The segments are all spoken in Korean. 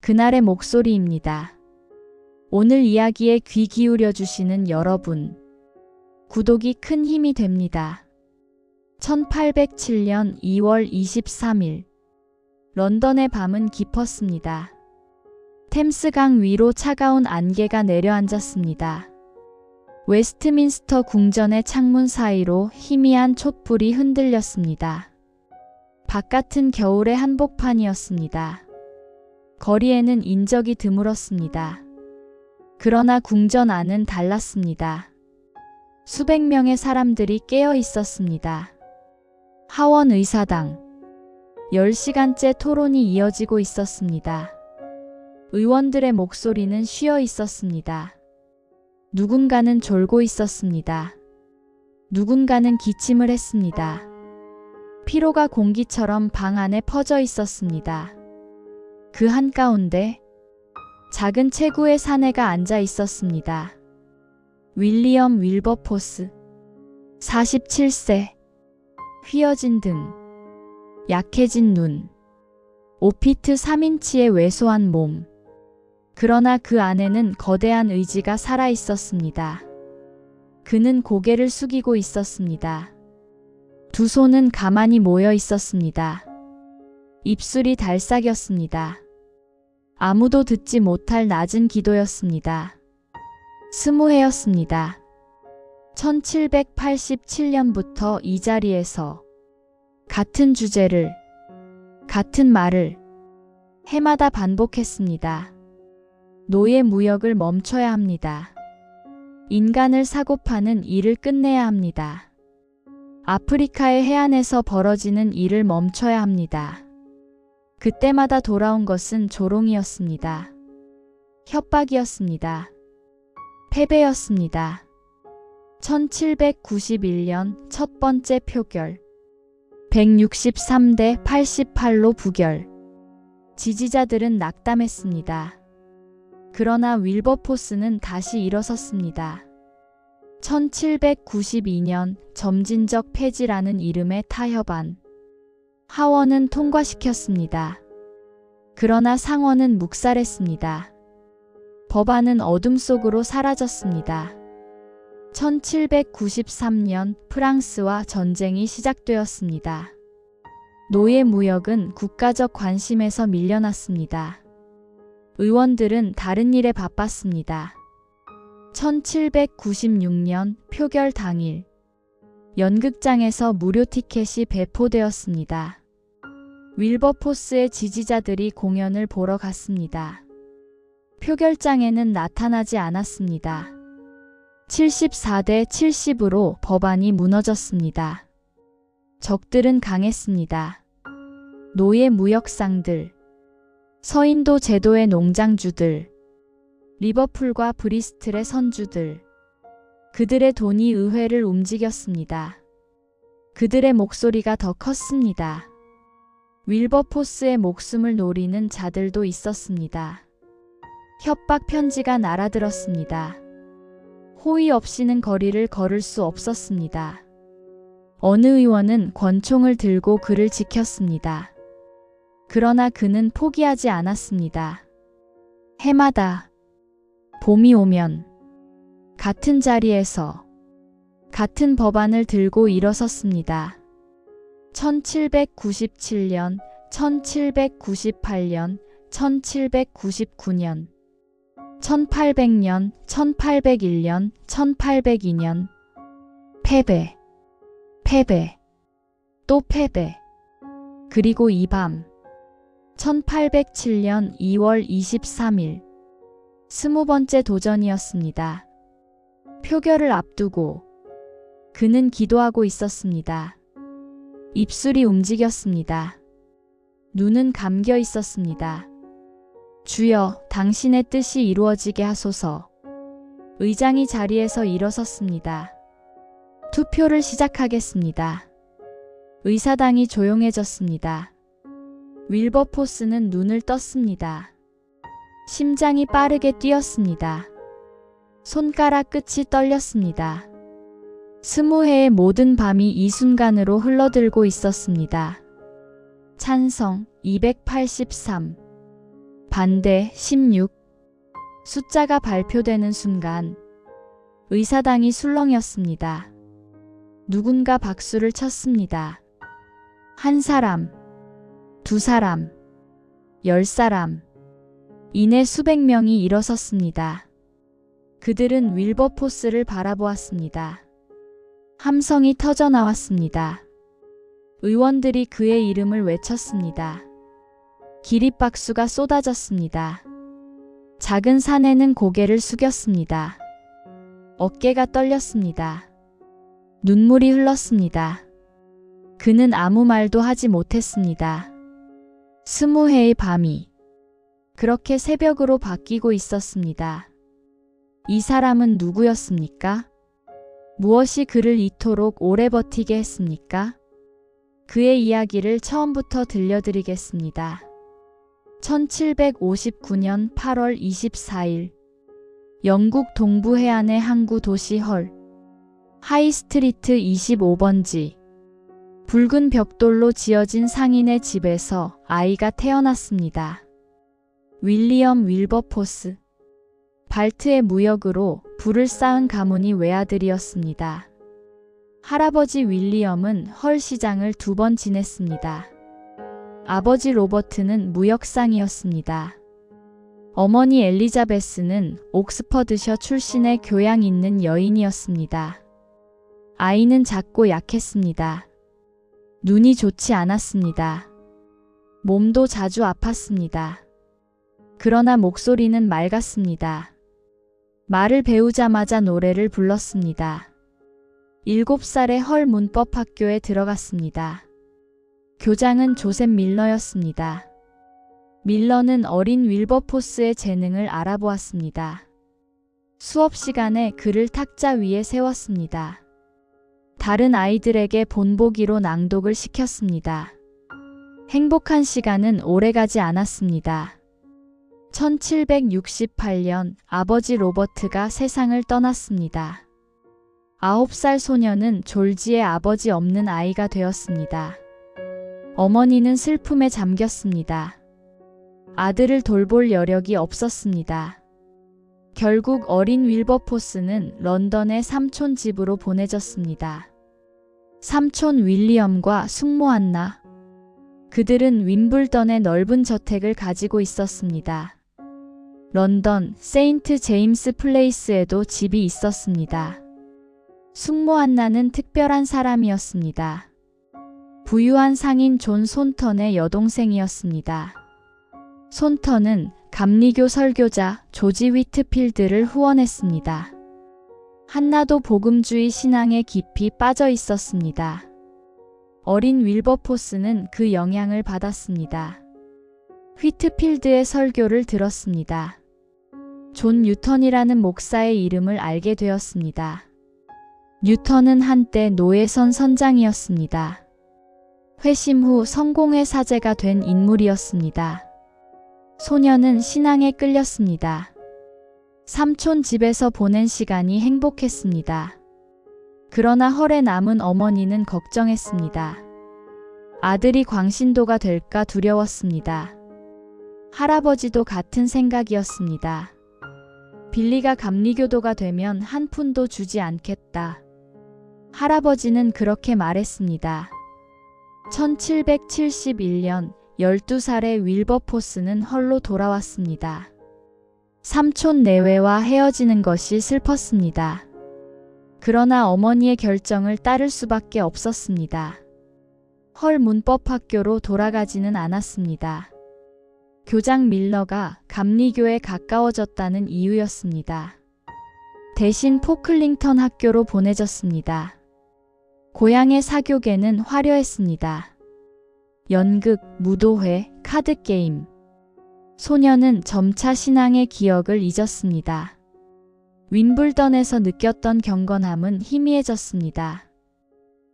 그날의 목소리입니다. 오늘 이야기에 귀 기울여 주시는 여러분, 구독이 큰 힘이 됩니다. 1807년 2월 23일, 런던의 밤은 깊었습니다. 템스강 위로 차가운 안개가 내려앉았습니다. 웨스트민스터 궁전의 창문 사이로 희미한 촛불이 흔들렸습니다. 바깥은 겨울의 한복판이었습니다. 거리에는 인적이 드물었습니다. 그러나 궁전 안은 달랐습니다. 수백 명의 사람들이 깨어 있었습니다. 하원 의사당. 10시간째 토론이 이어지고 있었습니다. 의원들의 목소리는 쉬어 있었습니다. 누군가는 졸고 있었습니다. 누군가는 기침을 했습니다. 피로가 공기처럼 방 안에 퍼져 있었습니다. 그 한가운데 작은 체구의 사내가 앉아 있었습니다. 윌리엄 윌버포스, 47세. 휘어진 등, 약해진 눈, 오피트 3인치의 왜소한 몸. 그러나 그 안에는 거대한 의지가 살아 있었습니다. 그는 고개를 숙이고 있었습니다. 두 손은 가만히 모여 있었습니다. 입술이 달싹였습니다. 아무도 듣지 못할 낮은 기도였습니다. 스무해였습니다. 1787년부터 이 자리에서 같은 주제를, 같은 말을 해마다 반복했습니다. 노예 무역을 멈춰야 합니다. 인간을 사고 파는 일을 끝내야 합니다. 아프리카의 해안에서 벌어지는 일을 멈춰야 합니다. 그때마다 돌아온 것은 조롱이었습니다. 협박이었습니다. 패배였습니다. 1791년 첫 번째 표결. 163대 88로 부결. 지지자들은 낙담했습니다. 그러나 윌버포스는 다시 일어섰습니다. 1792년 점진적 폐지라는 이름의 타협안. 하원은 통과시켰습니다. 그러나 상원은 묵살했습니다. 법안은 어둠 속으로 사라졌습니다. 1793년 프랑스와 전쟁이 시작되었습니다. 노예 무역은 국가적 관심에서 밀려났습니다. 의원들은 다른 일에 바빴습니다. 1796년 표결 당일, 연극장에서 무료 티켓이 배포되었습니다. 윌버포스의 지지자들이 공연을 보러 갔습니다. 표결장에는 나타나지 않았습니다. 74대 70으로 법안이 무너졌습니다. 적들은 강했습니다. 노예 무역상들, 서인도 제도의 농장주들, 리버풀과 브리스틀의 선주들, 그들의 돈이 의회를 움직였습니다. 그들의 목소리가 더 컸습니다. 윌버포스의 목숨을 노리는 자들도 있었습니다. 협박 편지가 날아들었습니다. 호의 없이는 거리를 걸을 수 없었습니다. 어느 의원은 권총을 들고 그를 지켰습니다. 그러나 그는 포기하지 않았습니다. 해마다 봄이 오면 같은 자리에서 같은 법안을 들고 일어섰습니다. 1797년, 1798년, 1799년, 1800년, 1801년, 1802년. 패배, 패배, 또 패배. 그리고 이 밤, 1807년 2월 23일, 20번째 도전이었습니다. 표결을 앞두고 그는 기도하고 있었습니다. 입술이 움직였습니다. 눈은 감겨 있었습니다. 주여, 당신의 뜻이 이루어지게 하소서. 의장이 자리에서 일어섰습니다. 투표를 시작하겠습니다. 의사당이 조용해졌습니다. 윌버포스는 눈을 떴습니다. 심장이 빠르게 뛰었습니다. 손가락 끝이 떨렸습니다. 20회의 모든 밤이 이 순간으로 흘러들고 있었습니다. 찬성 283, 반대 16. 숫자가 발표되는 순간 의사당이 술렁였습니다. 누군가 박수를 쳤습니다. 한 사람, 두 사람, 10사람. 이내 수백 명이 일어섰습니다. 그들은 윌버포스를 바라보았습니다. 함성이 터져 나왔습니다. 의원들이 그의 이름을 외쳤습니다. 기립박수가 쏟아졌습니다. 작은 사내는 고개를 숙였습니다. 어깨가 떨렸습니다. 눈물이 흘렀습니다. 그는 아무 말도 하지 못했습니다. 20해의 밤이 그렇게 새벽으로 바뀌고 있었습니다. 이 사람은 누구였습니까? 무엇이 그를 이토록 오래 버티게 했습니까? 그의 이야기를 처음부터 들려드리겠습니다. 1759년 8월 24일 영국 동부 해안의 항구 도시 헐 하이스트리트 25번지 붉은 벽돌로 지어진 상인의 집에서 아이가 태어났습니다. 윌리엄 윌버포스. 발트의 무역으로 부를 쌓은 가문이 외아들이었습니다. 할아버지 윌리엄은 헐 시장을 2번 지냈습니다. 아버지 로버트는 무역상이었습니다. 어머니 엘리자베스는 옥스퍼드셔 출신의 교양 있는 여인이었습니다. 아이는 작고 약했습니다. 눈이 좋지 않았습니다. 몸도 자주 아팠습니다. 그러나 목소리는 맑았습니다. 말을 배우자마자 노래를 불렀습니다. 7살에 헐 문법학교에 들어갔습니다. 교장은 조셉 밀러였습니다. 밀러는 어린 윌버포스의 재능을 알아보았습니다. 수업 시간에 그를 탁자 위에 세웠습니다. 다른 아이들에게 본보기로 낭독을 시켰습니다. 행복한 시간은 오래가지 않았습니다. 1768년 아버지 로버트가 세상을 떠났습니다. 9살 소녀는 졸지에 아버지 없는 아이가 되었습니다. 어머니는 슬픔에 잠겼습니다. 아들을 돌볼 여력이 없었습니다. 결국 어린 윌버포스는 런던의 삼촌 집으로 보내졌습니다. 삼촌 윌리엄과 숙모 안나. 그들은 윈블던의 넓은 저택을 가지고 있었습니다. 런던 세인트 제임스 플레이스에도 집이 있었습니다. 숙모 안나는 특별한 사람이었습니다. 부유한 상인 존 손턴의 여동생이었습니다. 손턴은 감리교 설교자 조지 위트필드를 후원했습니다. 한나도 복음주의 신앙에 깊이 빠져 있었습니다. 어린 윌버포스는 그 영향을 받았습니다. 휘트필드의 설교를 들었습니다. 존 뉴턴이라는 목사의 이름을 알게 되었습니다. 뉴턴은 한때 노예선 선장이었습니다. 회심 후 성공의 사제가 된 인물이었습니다. 소녀는 신앙에 끌렸습니다. 삼촌 집에서 보낸 시간이 행복했습니다. 그러나 헐에 남은 어머니는 걱정했습니다. 아들이 광신도가 될까 두려웠습니다. 할아버지도 같은 생각이었습니다. 빌리가 감리교도가 되면 한 푼도 주지 않겠다. 할아버지는 그렇게 말했습니다. 1771년 12살의 윌버포스는 헐로 돌아왔습니다. 삼촌 내외와 헤어지는 것이 슬펐습니다. 그러나 어머니의 결정을 따를 수밖에 없었습니다. 헐 문법학교로 돌아가지는 않았습니다. 교장 밀러가 감리교에 가까워졌다는 이유였습니다. 대신 포클링턴 학교로 보내졌습니다. 고향의 사교계는 화려했습니다. 연극, 무도회, 카드게임. 소녀는 점차 신앙의 기억을 잊었습니다. 윈블던에서 느꼈던 경건함은 희미해졌습니다.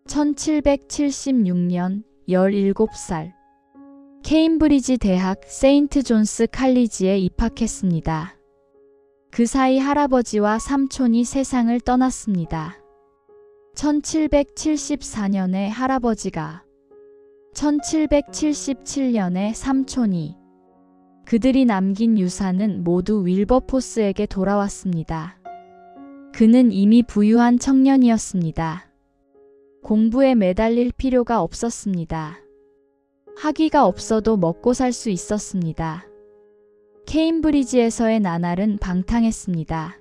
1776년 17살 케임브리지 대학 세인트 존스 칼리지에 입학했습니다. 그 사이 할아버지와 삼촌이 세상을 떠났습니다. 1774년에 할아버지가, 1777년에 삼촌이, 그들이 남긴 유산은 모두 윌버포스에게 돌아왔습니다. 그는 이미 부유한 청년이었습니다. 공부에 매달릴 필요가 없었습니다. 학위가 없어도 먹고 살 수 있었습니다. 케임브리지에서의 나날은 방탕했습니다.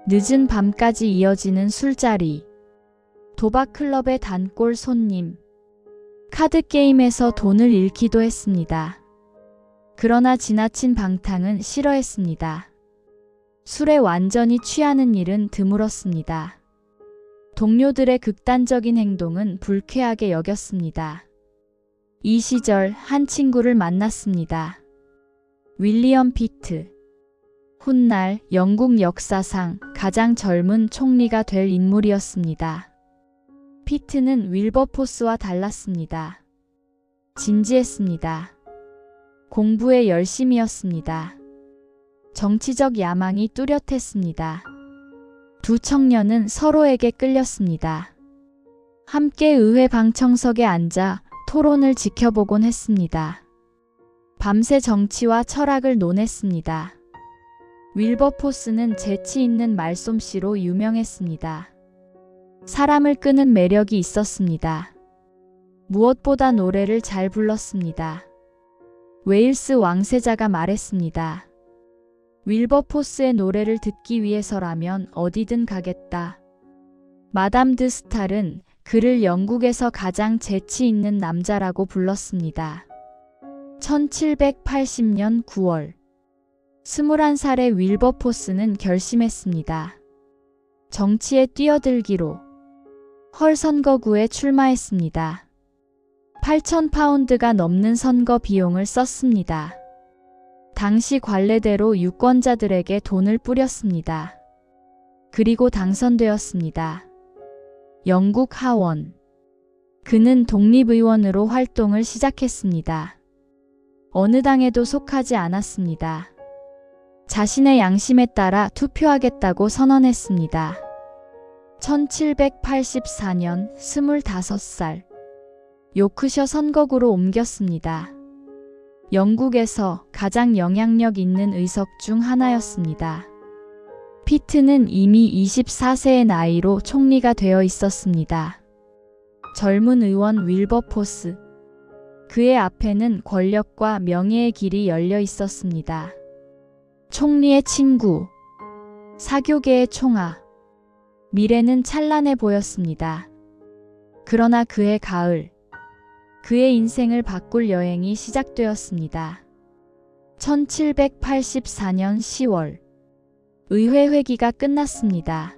늦은 밤까지 이어지는 술자리, 도박클럽의 단골 손님, 카드게임에서 돈을 잃기도 했습니다. 그러나 지나친 방탕은 싫어했습니다. 술에 완전히 취하는 일은 드물었습니다. 동료들의 극단적인 행동은 불쾌하게 여겼습니다. 이 시절 한 친구를 만났습니다. 윌리엄 피트. 훗날 영국 역사상 가장 젊은 총리가 될 인물이었습니다. 피트는 윌버포스와 달랐습니다. 진지했습니다. 공부에 열심이었습니다. 정치적 야망이 뚜렷했습니다. 두 청년은 서로에게 끌렸습니다. 함께 의회 방청석에 앉아 토론을 지켜보곤 했습니다. 밤새 정치와 철학을 논했습니다. 윌버포스는 재치 있는 말솜씨로 유명했습니다. 사람을 끄는 매력이 있었습니다. 무엇보다 노래를 잘 불렀습니다. 웨일스 왕세자가 말했습니다. 윌버포스의 노래를 듣기 위해서라면 어디든 가겠다. 마담 드 스탈은 그를 영국에서 가장 재치 있는 남자라고 불렀습니다. 1780년 9월 21살의 윌버포스는 결심했습니다. 정치에 뛰어들기로 헐 선거구에 출마했습니다. 8,000파운드가 넘는 선거 비용을 썼습니다. 당시 관례대로 유권자들에게 돈을 뿌렸습니다. 그리고 당선되었습니다. 영국 하원. 그는 독립의원으로 활동을 시작했습니다. 어느 당에도 속하지 않았습니다. 자신의 양심에 따라 투표하겠다고 선언했습니다. 1784년 25살 요크셔 선거구로 옮겼습니다. 영국에서 가장 영향력 있는 의석 중 하나였습니다. 피트는 이미 24세의 나이로 총리가 되어 있었습니다. 젊은 의원 윌버포스. 그의 앞에는 권력과 명예의 길이 열려 있었습니다. 총리의 친구, 사교계의 총아. 미래는 찬란해 보였습니다. 그러나 그해 가을, 그의 인생을 바꿀 여행이 시작되었습니다. 1784년 10월, 의회 회기가 끝났습니다.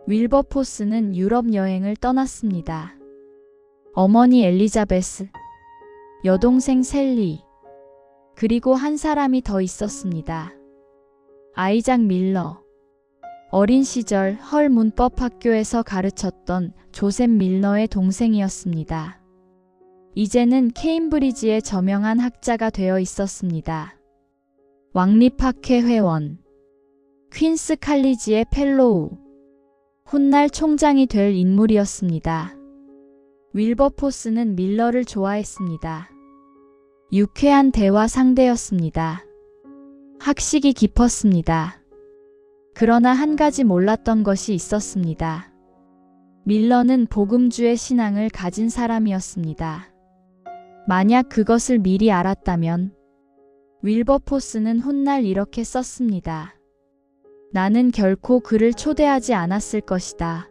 윌버포스는 유럽 여행을 떠났습니다. 어머니 엘리자베스, 여동생 셀리, 그리고 한 사람이 더 있었습니다. 아이작 밀러. 어린 시절 헐 문법학교에서 가르쳤던 조셉 밀러의 동생이었습니다. 이제는 케임브리지의 저명한 학자가 되어 있었습니다. 왕립학회 회원, 퀸스 칼리지의 펠로우, 훗날 총장이 될 인물이었습니다. 윌버포스는 밀러를 좋아했습니다. 유쾌한 대화 상대였습니다. 학식이 깊었습니다. 그러나 한 가지 몰랐던 것이 있었습니다. 밀러는 복음주의 신앙을 가진 사람이었습니다. 만약 그것을 미리 알았다면 윌버포스는 훗날 이렇게 썼습니다. 나는 결코 그를 초대하지 않았을 것이다.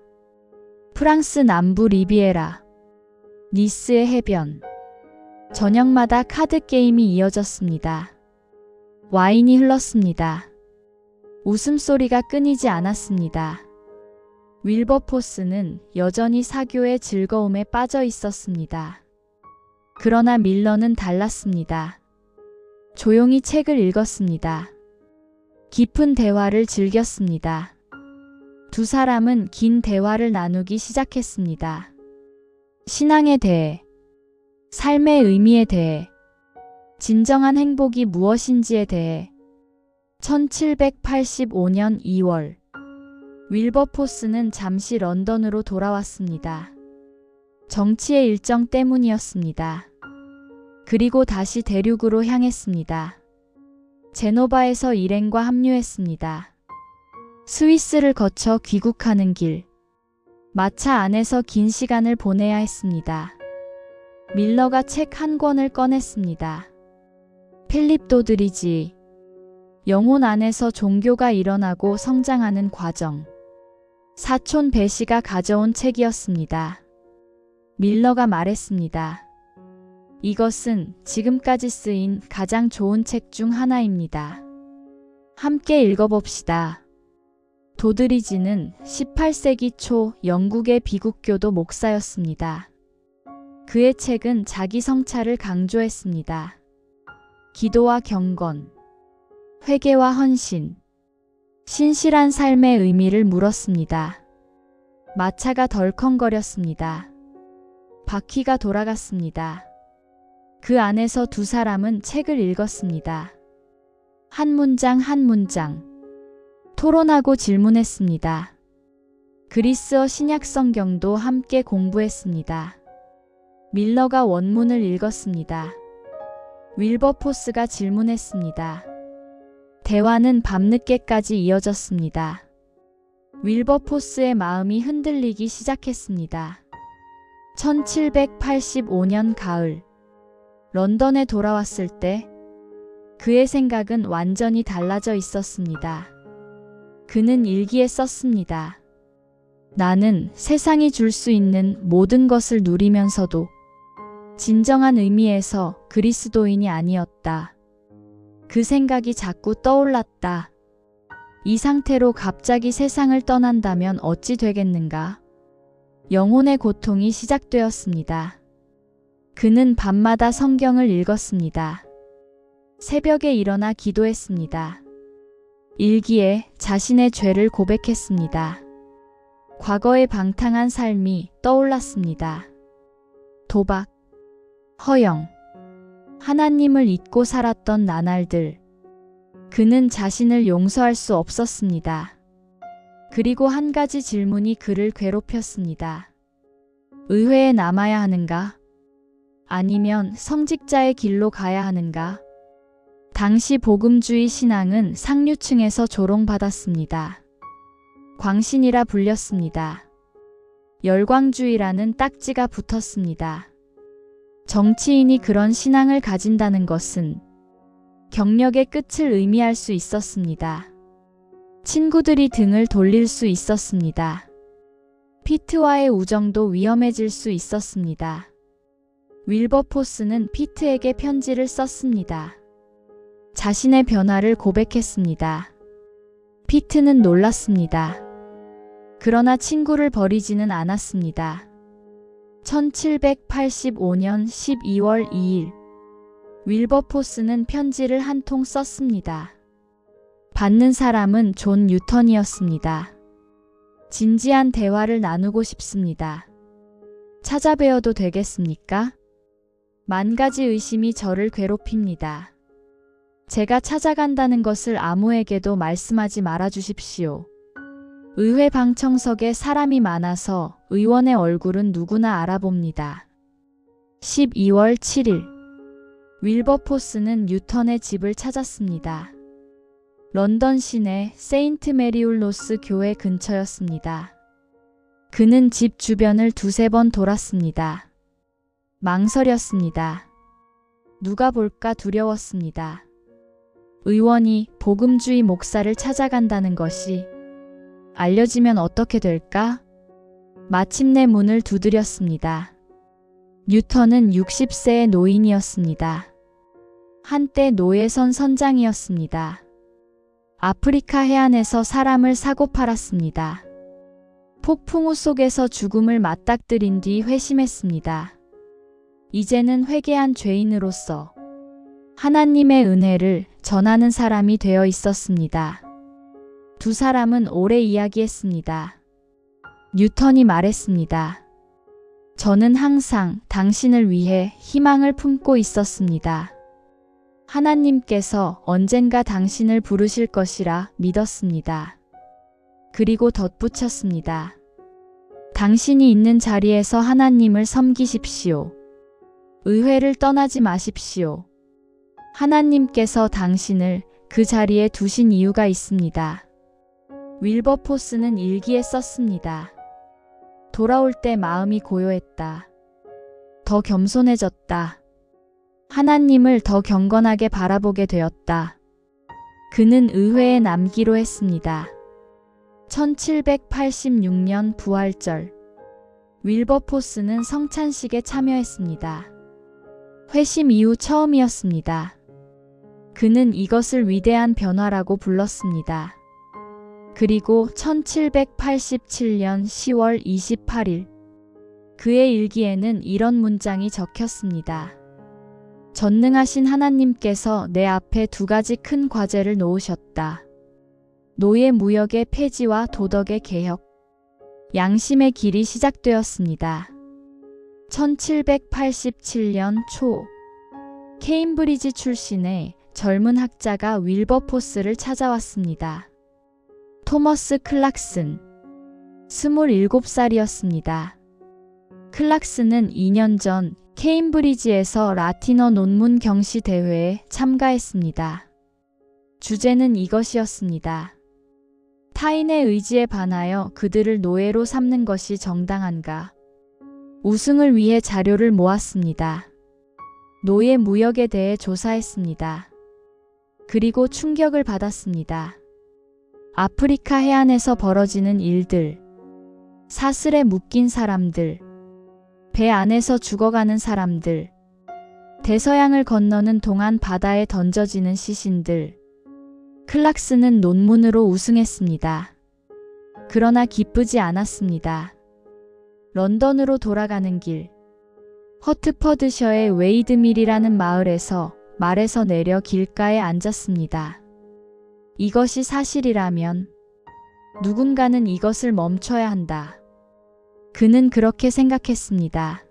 프랑스 남부 리비에라, 니스의 해변. 저녁마다 카드게임이 이어졌습니다. 와인이 흘렀습니다. 웃음소리가 끊이지 않았습니다. 윌버포스는 여전히 사교의 즐거움에 빠져 있었습니다. 그러나 밀러는 달랐습니다. 조용히 책을 읽었습니다. 깊은 대화를 즐겼습니다. 두 사람은 긴 대화를 나누기 시작했습니다. 신앙에 대해, 삶의 의미에 대해, 진정한 행복이 무엇인지에 대해. 1785년 2월, 윌버포스는 잠시 런던으로 돌아왔습니다. 정치의 일정 때문이었습니다. 그리고 다시 대륙으로 향했습니다. 제노바에서 일행과 합류했습니다. 스위스를 거쳐 귀국하는 길. 마차 안에서 긴 시간을 보내야 했습니다. 밀러가 책 한 권을 꺼냈습니다. 필립 도드리지. 영혼 안에서 종교가 일어나고 성장하는 과정. 사촌 베시가 가져온 책이었습니다. 밀러가 말했습니다. 이것은 지금까지 쓰인 가장 좋은 책 중 하나입니다. 함께 읽어봅시다. 도드리지는 18세기 초 영국의 비국교도 목사였습니다. 그의 책은 자기 성찰을 강조했습니다. 기도와 경건, 회개와 헌신, 신실한 삶의 의미를 물었습니다. 마차가 덜컹거렸습니다. 바퀴가 돌아갔습니다. 그 안에서 두 사람은 책을 읽었습니다. 한 문장 한 문장. 토론하고 질문했습니다. 그리스어 신약 성경도 함께 공부했습니다. 밀러가 원문을 읽었습니다. 윌버포스가 질문했습니다. 대화는 밤늦게까지 이어졌습니다. 윌버포스의 마음이 흔들리기 시작했습니다. 1785년 가을, 런던에 돌아왔을 때 그의 생각은 완전히 달라져 있었습니다. 그는 일기에 썼습니다. 나는 세상이 줄 수 있는 모든 것을 누리면서도 진정한 의미에서 그리스도인이 아니었다. 그 생각이 자꾸 떠올랐다. 이 상태로 갑자기 세상을 떠난다면 어찌 되겠는가? 영혼의 고통이 시작되었습니다. 그는 밤마다 성경을 읽었습니다. 새벽에 일어나 기도했습니다. 일기에 자신의 죄를 고백했습니다. 과거의 방탕한 삶이 떠올랐습니다. 도박, 허영, 하나님을 잊고 살았던 나날들. 그는 자신을 용서할 수 없었습니다. 그리고 한 가지 질문이 그를 괴롭혔습니다. 의회에 남아야 하는가? 아니면 성직자의 길로 가야 하는가? 당시 복음주의 신앙은 상류층에서 조롱받았습니다. 광신이라 불렸습니다. 열광주의라는 딱지가 붙었습니다. 정치인이 그런 신앙을 가진다는 것은 경력의 끝을 의미할 수 있었습니다. 친구들이 등을 돌릴 수 있었습니다. 피트와의 우정도 위험해질 수 있었습니다. 윌버포스는 피트에게 편지를 썼습니다. 자신의 변화를 고백했습니다. 피트는 놀랐습니다. 그러나 친구를 버리지는 않았습니다. 1785년 12월 2일, 윌버포스는 편지를 한 통 썼습니다. 받는 사람은 존 뉴턴이었습니다. 진지한 대화를 나누고 싶습니다. 찾아뵈어도 되겠습니까? 만 가지 의심이 저를 괴롭힙니다. 제가 찾아간다는 것을 아무에게도 말씀하지 말아 주십시오. 의회 방청석에 사람이 많아서 의원의 얼굴은 누구나 알아봅니다. 12월 7일, 윌버포스는 뉴턴의 집을 찾았습니다. 런던 시내 세인트 메리울로스 교회 근처였습니다. 그는 집 주변을 두세 번 돌았습니다. 망설였습니다. 누가 볼까 두려웠습니다. 의원이 복음주의 목사를 찾아간다는 것이 알려지면 어떻게 될까? 마침내 문을 두드렸습니다. 뉴턴은 60세의 노인이었습니다. 한때 노예선 선장이었습니다. 아프리카 해안에서 사람을 사고 팔았습니다. 폭풍우 속에서 죽음을 맞닥뜨린 뒤 회심했습니다. 이제는 회개한 죄인으로서 하나님의 은혜를 전하는 사람이 되어 있었습니다. 두 사람은 오래 이야기했습니다. 뉴턴이 말했습니다. 저는 항상 당신을 위해 희망을 품고 있었습니다. 하나님께서 언젠가 당신을 부르실 것이라 믿었습니다. 그리고 덧붙였습니다. 당신이 있는 자리에서 하나님을 섬기십시오. 의회를 떠나지 마십시오. 하나님께서 당신을 그 자리에 두신 이유가 있습니다. 윌버포스는 일기에 썼습니다. 돌아올 때 마음이 고요했다. 더 겸손해졌다. 하나님을 더 경건하게 바라보게 되었다. 그는 의회에 남기로 했습니다. 1786년 부활절. 윌버포스는 성찬식에 참여했습니다. 회심 이후 처음이었습니다. 그는 이것을 위대한 변화라고 불렀습니다. 그리고 1787년 10월 28일 그의 일기에는 이런 문장이 적혔습니다. 전능하신 하나님께서 내 앞에 두 가지 큰 과제를 놓으셨다. 노예 무역의 폐지와 도덕의 개혁. 양심의 길이 시작되었습니다. 1787년 초 케임브리지 출신의 젊은 학자가 윌버포스를 찾아왔습니다. 토머스 클락슨, 27살이었습니다. 클락슨은 2년 전 케임브리지에서 라틴어 논문 경시 대회에 참가했습니다. 주제는 이것이었습니다. 타인의 의지에 반하여 그들을 노예로 삼는 것이 정당한가? 우승을 위해 자료를 모았습니다. 노예 무역에 대해 조사했습니다. 그리고 충격을 받았습니다. 아프리카 해안에서 벌어지는 일들, 사슬에 묶인 사람들, 배 안에서 죽어가는 사람들, 대서양을 건너는 동안 바다에 던져지는 시신들. 클락슨은 논문으로 우승했습니다. 그러나 기쁘지 않았습니다. 런던으로 돌아가는 길, 허트퍼드셔의 웨이드밀이라는 마을에서 말에서 내려 길가에 앉았습니다. 이것이 사실이라면 누군가는 이것을 멈춰야 한다. 그는 그렇게 생각했습니다.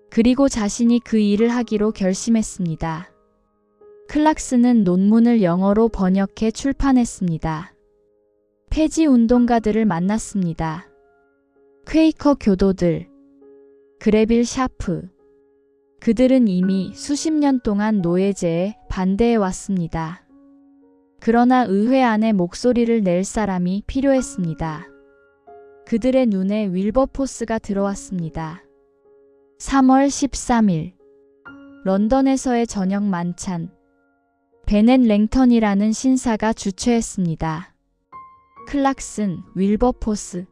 그리고 자신이 그 일을 하기로 결심했습니다. 클락슨은 논문을 영어로 번역해 출판했습니다. 폐지 운동가들을 만났습니다. 퀘이커 교도들, 그레빌 샤프. 그들은 이미 수십 년 동안 노예제에 반대해 왔습니다. 그러나 의회 안에 목소리를 낼 사람이 필요했습니다. 그들의 눈에 윌버포스가 들어왔습니다. 3월 13일 런던에서의 저녁 만찬. 베넷 랭턴이라는 신사가 주최했습니다. 클락슨, 윌버포스,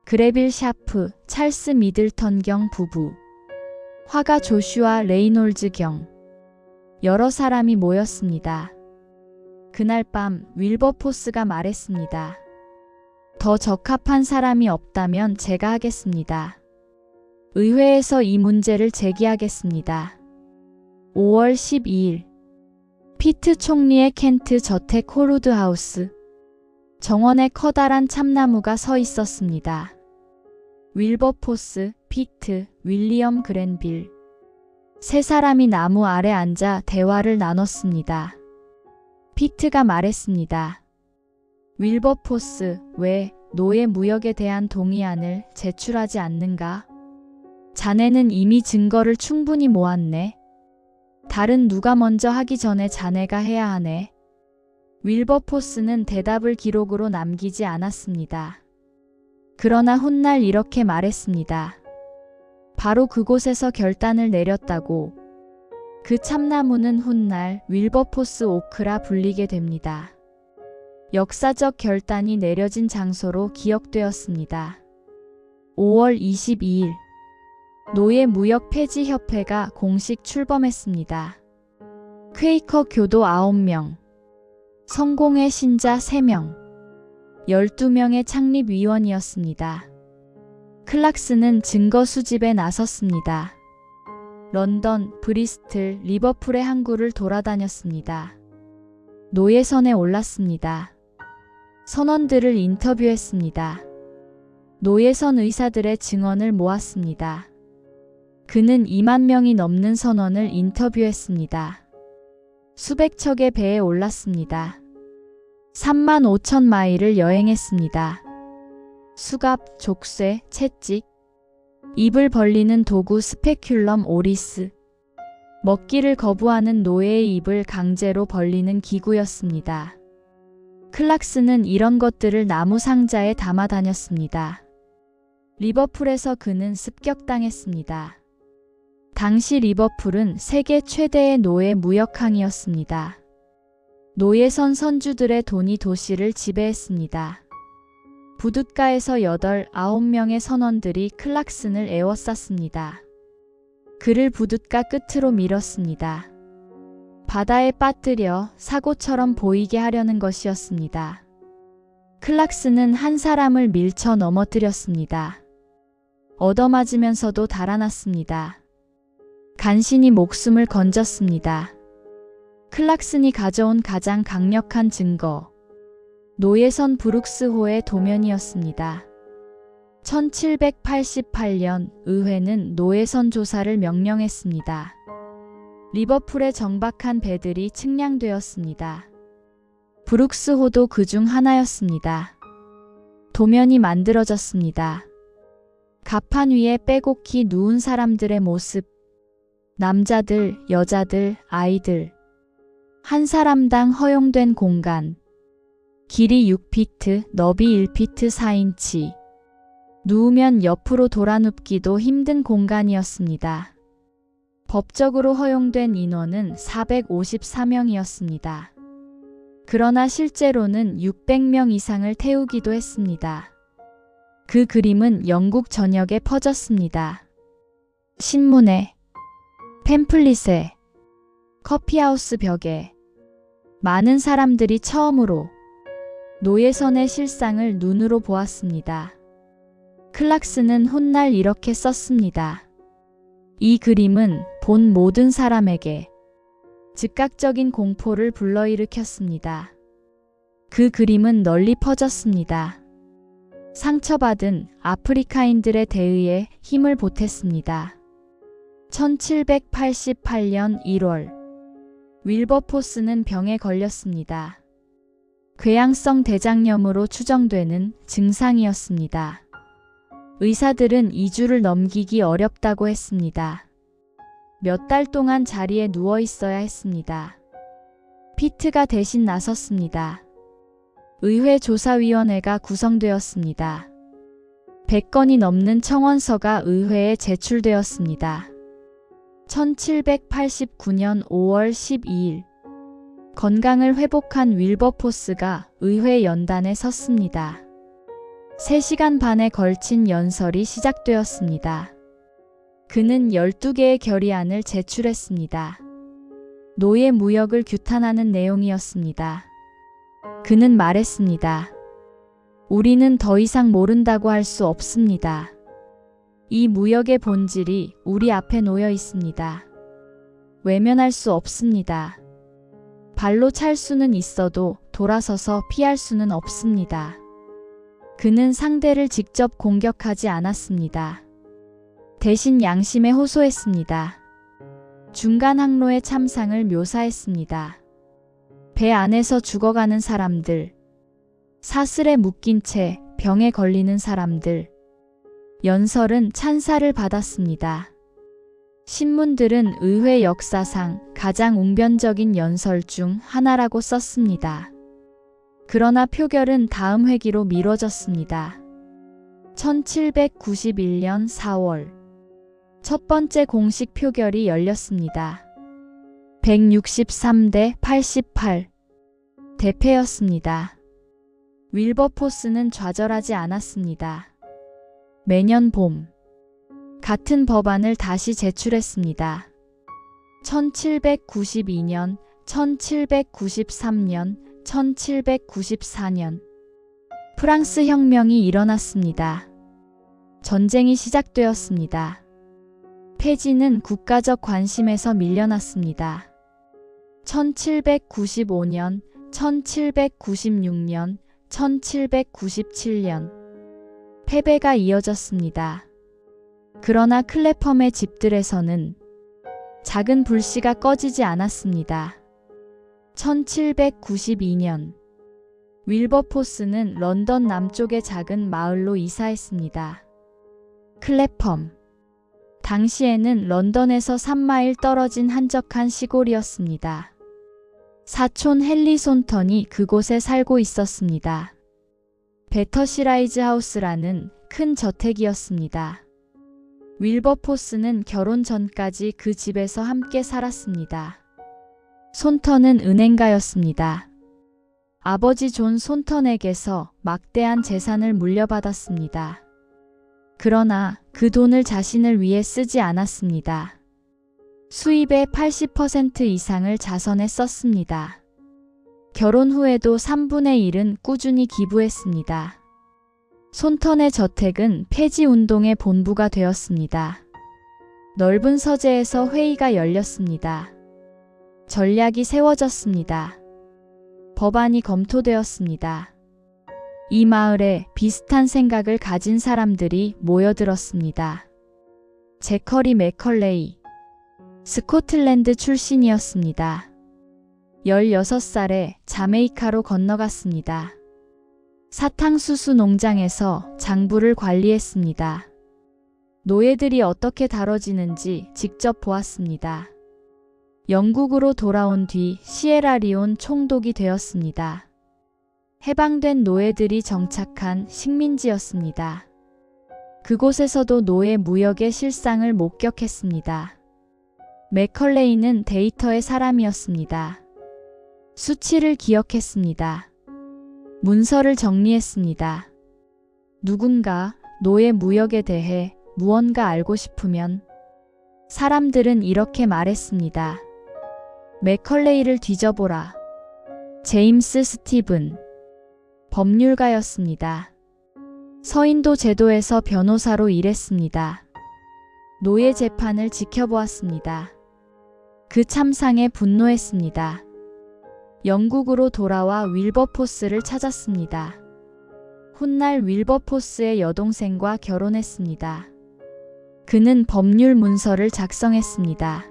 그레빌 샤프, 찰스 미들턴 경 부부, 화가 조슈아 레이놀즈 경. 여러 사람이 모였습니다. 그날 밤 윌버포스가 말했습니다. 더 적합한 사람이 없다면 제가 하겠습니다. 의회에서 이 문제를 제기하겠습니다. 5월 12일 피트 총리의 켄트 저택 호루드하우스. 정원에 커다란 참나무가 서 있었습니다. 윌버포스, 피트, 윌리엄 그랜빌. 세 사람이 나무 아래 앉아 대화를 나눴습니다. 피트가 말했습니다. 윌버포스, 왜 노예 무역에 대한 동의안을 제출하지 않는가? 자네는 이미 증거를 충분히 모았네. 다른 누가 먼저 하기 전에 자네가 해야 하네. 윌버포스는 대답을 기록으로 남기지 않았습니다. 그러나 훗날 이렇게 말했습니다. 바로 그곳에서 결단을 내렸다고. 그 참나무는 훗날 윌버포스 오크라 불리게 됩니다. 역사적 결단이 내려진 장소로 기억되었습니다. 5월 22일 노예 무역 폐지 협회가 공식 출범했습니다. 퀘이커 교도 9명, 성공의 신자 3명, 12명의 창립위원이었습니다. 클락슨은 증거 수집에 나섰습니다. 런던, 브리스틀, 리버풀의 항구를 돌아다녔습니다. 노예선에 올랐습니다. 선원들을 인터뷰했습니다. 노예선 의사들의 증언을 모았습니다. 그는 2만 명이 넘는 선원을 인터뷰했습니다. 수백 척의 배에 올랐습니다. 3만 5천 마일을 여행했습니다. 수갑, 족쇄, 채찍, 입을 벌리는 도구 스페큘럼 오리스, 먹기를 거부하는 노예의 입을 강제로 벌리는 기구였습니다. 클락스는 이런 것들을 나무 상자에 담아 다녔습니다. 리버풀에서 그는 습격당했습니다. 당시 리버풀은 세계 최대의 노예 무역항이었습니다. 노예선 선주들의 돈이 도시를 지배했습니다. 부둣가에서 8, 9명의 선원들이 클락슨을 에워쌌습니다. 그를 부둣가 끝으로 밀었습니다. 바다에 빠뜨려 사고처럼 보이게 하려는 것이었습니다. 클락슨은 한 사람을 밀쳐 넘어뜨렸습니다. 얻어맞으면서도 달아났습니다. 간신히 목숨을 건졌습니다. 클락슨이 가져온 가장 강력한 증거, 노예선 브룩스호의 도면이었습니다. 1788년 의회는 노예선 조사를 명령했습니다. 리버풀의 정박한 배들이 측량되었습니다. 브룩스호도 그중 하나였습니다. 도면이 만들어졌습니다. 갑판 위에 빼곡히 누운 사람들의 모습, 남자들, 여자들, 아이들, 한 사람당 허용된 공간, 길이 6피트, 너비 1피트 4인치, 누우면 옆으로 돌아눕기도 힘든 공간이었습니다. 법적으로 허용된 인원은 454명이었습니다. 그러나 실제로는 600명 이상을 태우기도 했습니다. 그 그림은 영국 전역에 퍼졌습니다. 신문에, 팸플릿에, 커피하우스 벽에 많은 사람들이 처음으로 노예선의 실상을 눈으로 보았습니다. 클락슨은 훗날 이렇게 썼습니다. 이 그림은 본 모든 사람에게 즉각적인 공포를 불러일으켰습니다. 그 그림은 널리 퍼졌습니다. 상처받은 아프리카인들의 대의에 힘을 보탰습니다. 1788년 1월, 윌버포스는 병에 걸렸습니다. 궤양성 대장염으로 추정되는 증상이었습니다. 의사들은 2주를 넘기기 어렵다고 했습니다. 몇 달 동안 자리에 누워 있어야 했습니다. 피트가 대신 나섰습니다. 의회 조사위원회가 구성되었습니다. 100건이 넘는 청원서가 의회에 제출되었습니다. 1789년 5월 12일, 건강을 회복한 윌버포스가 의회 연단에 섰습니다. 3시간 반에 걸친 연설이 시작되었습니다. 그는 12개의 결의안을 제출했습니다. 노예 무역을 규탄하는 내용이었습니다. 그는 말했습니다. 우리는 더 이상 모른다고 할 수 없습니다. 이 무역의 본질이 우리 앞에 놓여 있습니다. 외면할 수 없습니다. 발로 찰 수는 있어도 돌아서서 피할 수는 없습니다. 그는 상대를 직접 공격하지 않았습니다. 대신 양심에 호소했습니다. 중간 항로의 참상을 묘사했습니다. 배 안에서 죽어가는 사람들, 사슬에 묶인 채 병에 걸리는 사람들. 연설은 찬사를 받았습니다. 신문들은 의회 역사상 가장 웅변적인 연설 중 하나라고 썼습니다. 그러나 표결은 다음 회기로 미뤄졌습니다. 1791년 4월, 첫 번째 공식 표결이 열렸습니다. 163대 88. 대패였습니다. 윌버포스는 좌절하지 않았습니다. 매년 봄, 같은 법안을 다시 제출했습니다. 1792년, 1793년, 1794년. 프랑스 혁명이 일어났습니다. 전쟁이 시작되었습니다. 폐지는 국가적 관심에서 밀려났습니다. 1795년, 1796년, 1797년. 패배가 이어졌습니다. 그러나 클래펌의 집들에서는 작은 불씨가 꺼지지 않았습니다. 1792년, 윌버포스는 런던 남쪽의 작은 마을로 이사했습니다. 클래펌. 당시에는 런던에서 3마일 떨어진 한적한 시골이었습니다. 사촌 헨리 손턴이 그곳에 살고 있었습니다. 베터시라이즈 하우스라는 큰 저택이었습니다. 윌버포스는 결혼 전까지 그 집에서 함께 살았습니다. 손턴은 은행가였습니다. 아버지 존 손턴에게서 막대한 재산을 물려받았습니다. 그러나 그 돈을 자신을 위해 쓰지 않았습니다. 수입의 80% 이상을 자선에 썼습니다. 결혼 후에도 3분의 1은 꾸준히 기부했습니다. 손턴의 저택은 폐지 운동의 본부가 되었습니다. 넓은 서재에서 회의가 열렸습니다. 전략이 세워졌습니다. 법안이 검토되었습니다. 이 마을에 비슷한 생각을 가진 사람들이 모여들었습니다. 제커리 맥컬레이, 스코틀랜드 출신이었습니다. 16살에 자메이카로 건너갔습니다. 사탕수수 농장에서 장부를 관리했습니다. 노예들이 어떻게 다뤄지는지 직접 보았습니다. 영국으로 돌아온 뒤 시에라리온 총독이 되었습니다. 해방된 노예들이 정착한 식민지였습니다. 그곳에서도 노예 무역의 실상을 목격했습니다. 맥컬레이는 데이터의 사람이었습니다. 수치를 기억했습니다. 문서를 정리했습니다. 누군가 노예 무역에 대해 무언가 알고 싶으면 사람들은 이렇게 말했습니다. 맥컬레이를 뒤져보라. 제임스 스티븐, 법률가였습니다. 서인도 제도에서 변호사로 일했습니다. 노예 재판을 지켜보았습니다. 그 참상에 분노했습니다. 영국으로 돌아와 윌버포스를 찾았습니다. 훗날 윌버포스의 여동생과 결혼했습니다. 그는 법률 문서를 작성했습니다.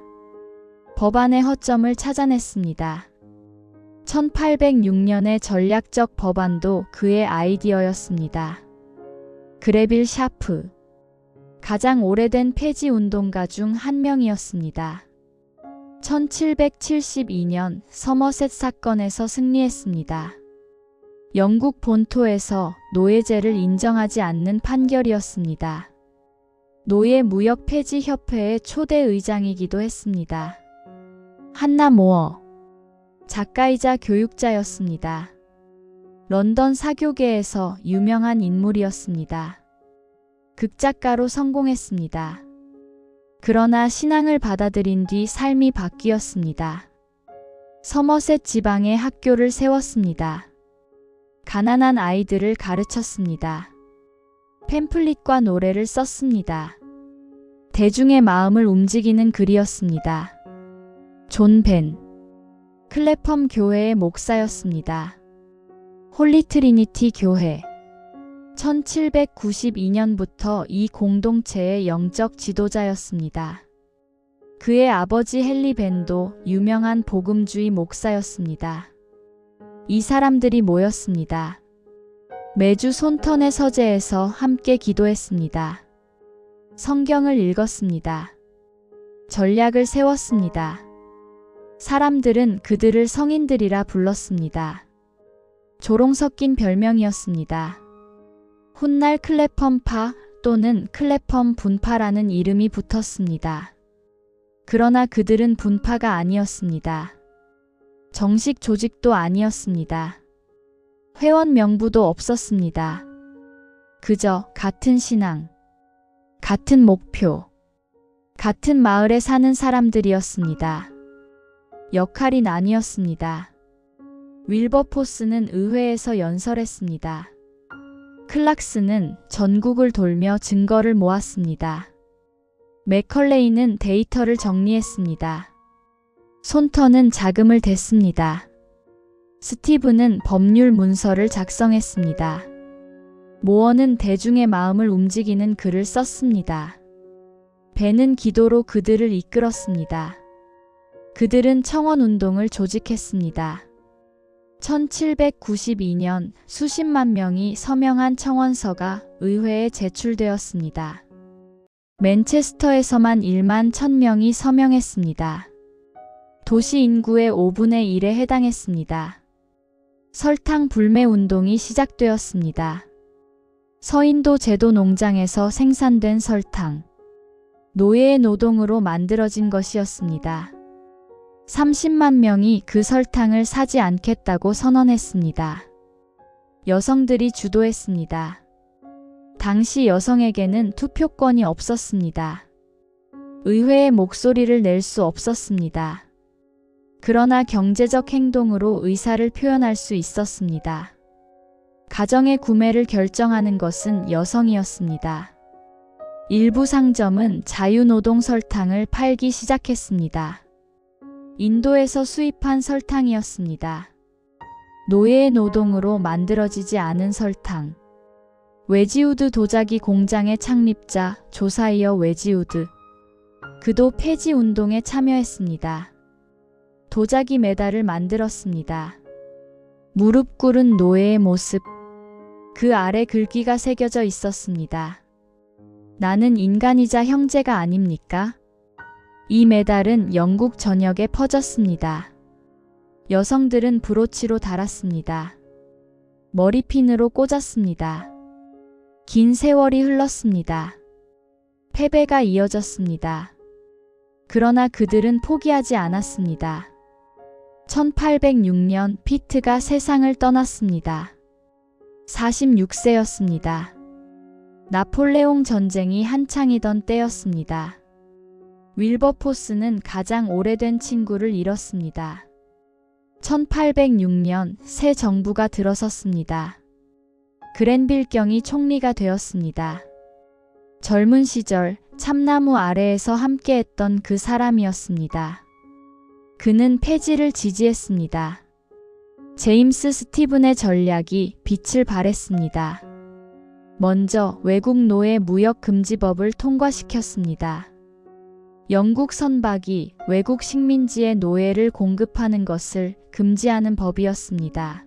법안의 허점을 찾아냈습니다. 1806년의 전략적 법안도 그의 아이디어였습니다. 그레빌 샤프, 가장 오래된 폐지 운동가 중 한 명이었습니다. 1772년 서머셋 사건에서 승리했습니다. 영국 본토에서 노예제를 인정하지 않는 판결이었습니다. 노예 무역 폐지 협회의 초대 의장이기도 했습니다. 한나 모어, 작가이자 교육자였습니다. 런던 사교계에서 유명한 인물이었습니다. 극작가로 성공했습니다. 그러나 신앙을 받아들인 뒤 삶이 바뀌었습니다. 서머셋 지방에 학교를 세웠습니다. 가난한 아이들을 가르쳤습니다. 팸플릿과 노래를 썼습니다. 대중의 마음을 움직이는 글이었습니다. 존 벤, 클래펌 교회의 목사였습니다. 홀리 트리니티 교회, 1792년부터 이 공동체의 영적 지도자였습니다. 그의 아버지 헨리 벤도 유명한 복음주의 목사였습니다. 이 사람들이 모였습니다. 매주 손턴의 서재에서 함께 기도했습니다. 성경을 읽었습니다. 전략을 세웠습니다. 사람들은 그들을 성인들이라 불렀습니다. 조롱 섞인 별명이었습니다. 훗날 클래펌파 또는 클래펌 분파라는 이름이 붙었습니다. 그러나 그들은 분파가 아니었습니다. 정식 조직도 아니었습니다. 회원 명부도 없었습니다. 그저 같은 신앙, 같은 목표, 같은 마을에 사는 사람들이었습니다. 역할이 나뉘었습니다. 윌버포스는 의회에서 연설했습니다. 클락스는 전국을 돌며 증거를 모았습니다. 맥컬레이는 데이터를 정리했습니다. 손턴은 자금을 댔습니다. 스티브는 법률 문서를 작성했습니다. 모어는 대중의 마음을 움직이는 글을 썼습니다. 벤은 기도로 그들을 이끌었습니다. 그들은 청원운동을 조직했습니다. 1792년 수십만 명이 서명한 청원서가 의회에 제출되었습니다. 맨체스터에서만 1만 1,000명이 서명했습니다. 도시 인구의 5분의 1에 해당했습니다. 설탕 불매 운동이 시작되었습니다. 서인도 제도 농장에서 생산된 설탕, 노예의 노동으로 만들어진 것이었습니다. 30만 명이 그 설탕을 사지 않겠다고 선언했습니다. 여성들이 주도했습니다. 당시 여성에게는 투표권이 없었습니다. 의회의 목소리를 낼 수 없었습니다. 그러나 경제적 행동으로 의사를 표현할 수 있었습니다. 가정의 구매를 결정하는 것은 여성이었습니다. 일부 상점은 자유노동 설탕을 팔기 시작했습니다. 인도에서 수입한 설탕이었습니다. 노예의 노동으로 만들어지지 않은 설탕. 웨지우드 도자기 공장의 창립자 조사이어 웨지우드. 그도 폐지 운동에 참여했습니다. 도자기 메달을 만들었습니다. 무릎 꿇은 노예의 모습. 그 아래 글귀가 새겨져 있었습니다. 나는 인간이자 형제가 아닙니까? 이 메달은 영국 전역에 퍼졌습니다. 여성들은 브로치로 달았습니다. 머리핀으로 꽂았습니다. 긴 세월이 흘렀습니다. 패배가 이어졌습니다. 그러나 그들은 포기하지 않았습니다. 1806년 피트가 세상을 떠났습니다. 46세였습니다. 나폴레옹 전쟁이 한창이던 때였습니다. 윌버포스는 가장 오래된 친구를 잃었습니다. 1806년 새 정부가 들어섰습니다. 그랜빌경이 총리가 되었습니다. 젊은 시절 참나무 아래에서 함께했던 그 사람이었습니다. 그는 폐지를 지지했습니다. 제임스 스티븐의 전략이 빛을 발했습니다. 먼저 외국 노예 무역 금지법을 통과시켰습니다. 영국 선박이 외국 식민지에 노예를 공급하는 것을 금지하는 법이었습니다.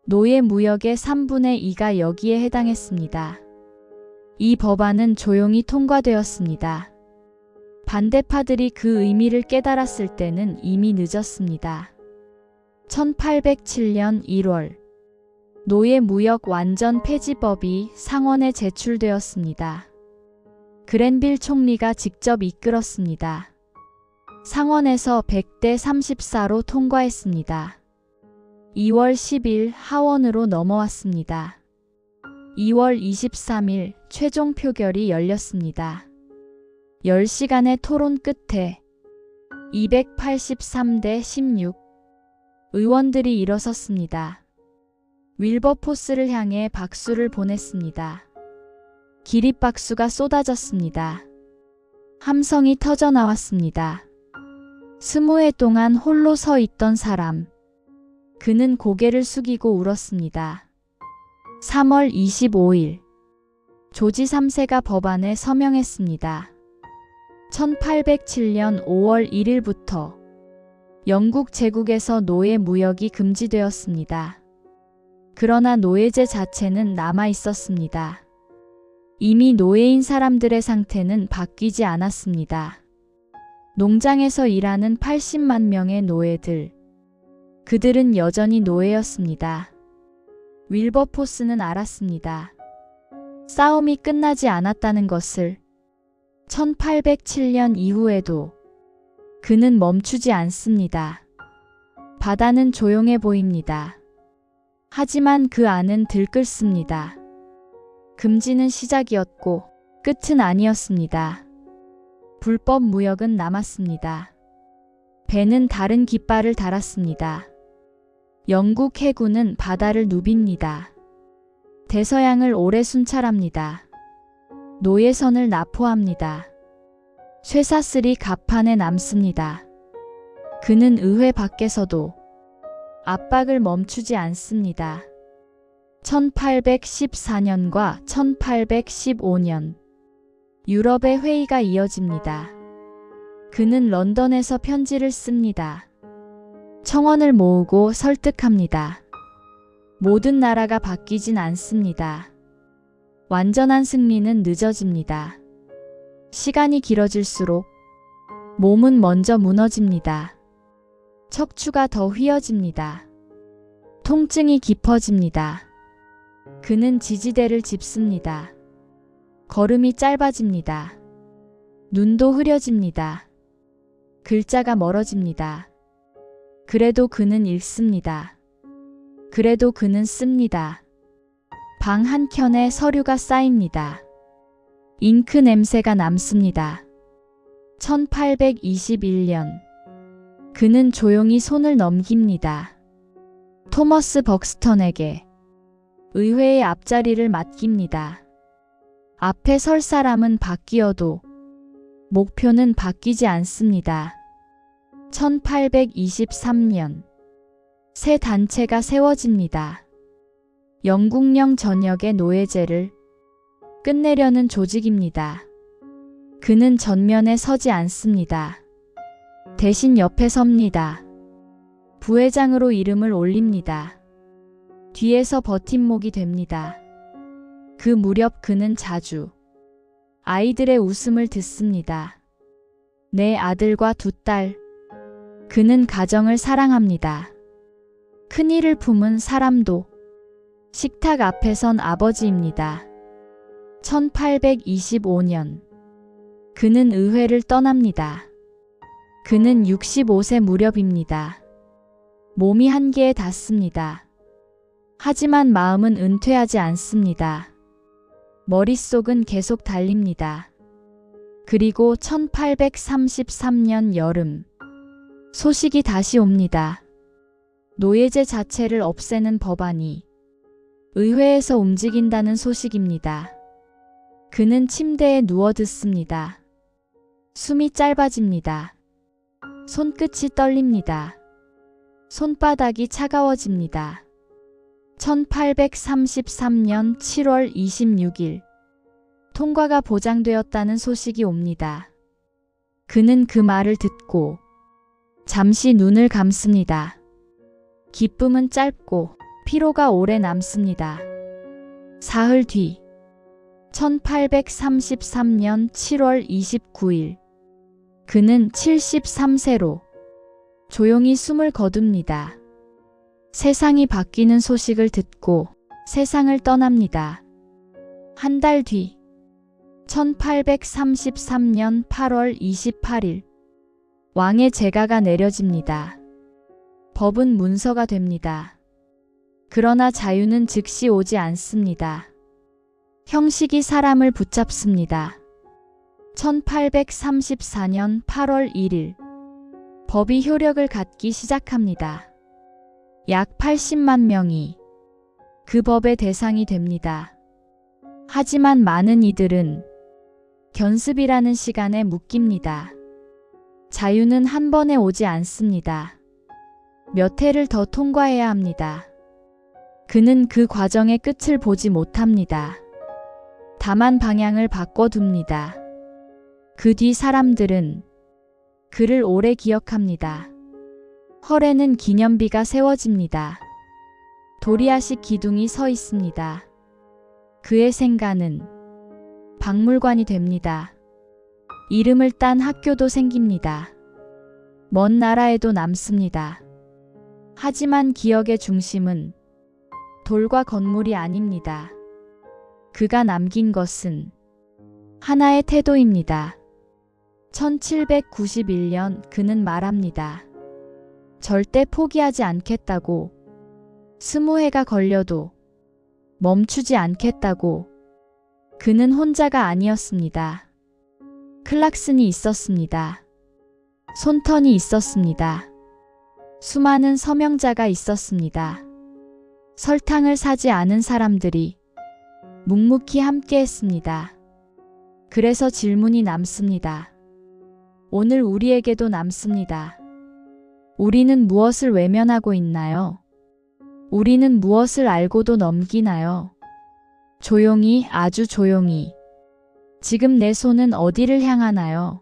노예 무역의 3분의 2가 여기에 해당했습니다. 이 법안은 조용히 통과되었습니다. 반대파들이 그 의미를 깨달았을 때는 이미 늦었습니다. 1807년 1월 노예 무역 완전 폐지법이 상원에 제출되었습니다. 그랜빌 총리가 직접 이끌었습니다. 상원에서 100대 34로 통과했습니다. 2월 10일 하원으로 넘어왔습니다. 2월 23일 최종 표결이 열렸습니다. 10시간의 토론 끝에 283대 16 의원들이 일어섰습니다. 윌버포스를 향해 박수를 보냈습니다. 기립박수가 쏟아졌습니다. 함성이 터져나왔습니다. 20회 동안 홀로 서 있던 사람. 그는 고개를 숙이고 울었습니다. 3월 25일 조지 3세가 법안에 서명했습니다. 1807년 5월 1일부터 영국 제국에서 노예 무역이 금지되었습니다. 그러나 노예제 자체는 남아 있었습니다. 이미 노예인 사람들의 상태는 바뀌지 않았습니다. 농장에서 일하는 80만 명의 노예들. 그들은 여전히 노예였습니다. 윌버포스는 알았습니다. 싸움이 끝나지 않았다는 것을. 1807년 이후에도 그는 멈추지 않습니다. 바다는 조용해 보입니다. 하지만 그 안은 들끓습니다. 금지는 시작이었고 끝은 아니었습니다. 불법 무역은 남았습니다. 배는 다른 깃발을 달았습니다. 영국 해군은 바다를 누빕니다. 대서양을 오래 순찰합니다. 노예선을 납포합니다. 쇠사슬이 갑판에 남습니다. 그는 의회 밖에서도 압박을 멈추지 않습니다. 1814년과 1815년 유럽의 회의가 이어집니다. 그는 런던에서 편지를 씁니다. 청원을 모으고 설득합니다. 모든 나라가 바뀌진 않습니다. 완전한 승리는 늦어집니다. 시간이 길어질수록 몸은 먼저 무너집니다. 척추가 더 휘어집니다. 통증이 깊어집니다. 그는 지지대를 짚습니다. 걸음이 짧아집니다. 눈도 흐려집니다. 글자가 멀어집니다. 그래도 그는 읽습니다. 그래도 그는 씁니다. 방 한켠에 서류가 쌓입니다. 잉크 냄새가 남습니다. 1821년. 그는 조용히 손을 넘깁니다. 토머스 벅스턴에게 의회의 앞자리를 맡깁니다. 앞에 설 사람은 바뀌어도 목표는 바뀌지 않습니다. 1823년. 새 단체가 세워집니다. 영국령 전역의 노예제를 끝내려는 조직입니다. 그는 전면에 서지 않습니다. 대신 옆에 섭니다. 부회장으로 이름을 올립니다. 뒤에서 버팀목이 됩니다. 그 무렵 그는 자주 아이들의 웃음을 듣습니다. 내 아들과 두 딸. 그는 가정을 사랑합니다. 큰일을 품은 사람도. 식탁 앞에 선 아버지입니다. 1825년. 그는 의회를 떠납니다. 그는 65세 무렵입니다. 몸이 한계에 닿습니다. 하지만 마음은 은퇴하지 않습니다. 머릿속은 계속 달립니다. 그리고 1833년 여름. 소식이 다시 옵니다. 노예제 자체를 없애는 법안이 의회에서 움직인다는 소식입니다. 그는 침대에 누워 듣습니다. 숨이 짧아집니다. 손끝이 떨립니다. 손바닥이 차가워집니다. 1833년 7월 26일. 통과가 보장되었다는 소식이 옵니다. 그는 그 말을 듣고 잠시 눈을 감습니다. 기쁨은 짧고 피로가 오래 남습니다. 사흘 뒤. 1833년 7월 29일. 그는 73세로 조용히 숨을 거둡니다. 세상이 바뀌는 소식을 듣고 세상을 떠납니다. 한 달 뒤. 1833년 8월 28일. 왕의 제가가 내려집니다. 법은 문서가 됩니다. 그러나 자유는 즉시 오지 않습니다. 형식이 사람을 붙잡습니다. 1834년 8월 1일. 법이 효력을 갖기 시작합니다. 약 80만 명이 그 법의 대상이 됩니다. 하지만 많은 이들은 견습이라는 시간에 묶입니다. 자유는 한 번에 오지 않습니다. 몇 해를 더 통과해야 합니다. 그는 그 과정의 끝을 보지 못합니다. 다만 방향을 바꿔둡니다. 그 뒤 사람들은 그를 오래 기억합니다. 헐에는 기념비가 세워집니다. 도리아식 기둥이 서 있습니다. 그의 생가는 박물관이 됩니다. 이름을 딴 학교도 생깁니다. 먼 나라에도 남습니다. 하지만 기억의 중심은 돌과 건물이 아닙니다. 그가 남긴 것은 하나의 태도입니다. 1791년 그는 말합니다. 절대 포기하지 않겠다고. 20해가 걸려도 멈추지 않겠다고. 그는 혼자가 아니었습니다. 클락슨이 있었습니다. 손턴이 있었습니다. 수많은 서명자가 있었습니다. 설탕을 사지 않은 사람들이 묵묵히 함께했습니다. 그래서 질문이 남습니다. 오늘 우리에게도 남습니다. 우리는 무엇을 외면하고 있나요? 우리는 무엇을 알고도 넘기나요? 조용히, 아주 조용히. 지금 내 손은 어디를 향하나요?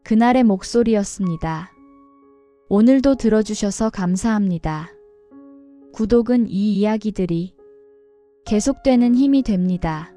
그날의 목소리였습니다. 오늘도 들어주셔서 감사합니다. 구독은 이 이야기들이 계속되는 힘이 됩니다.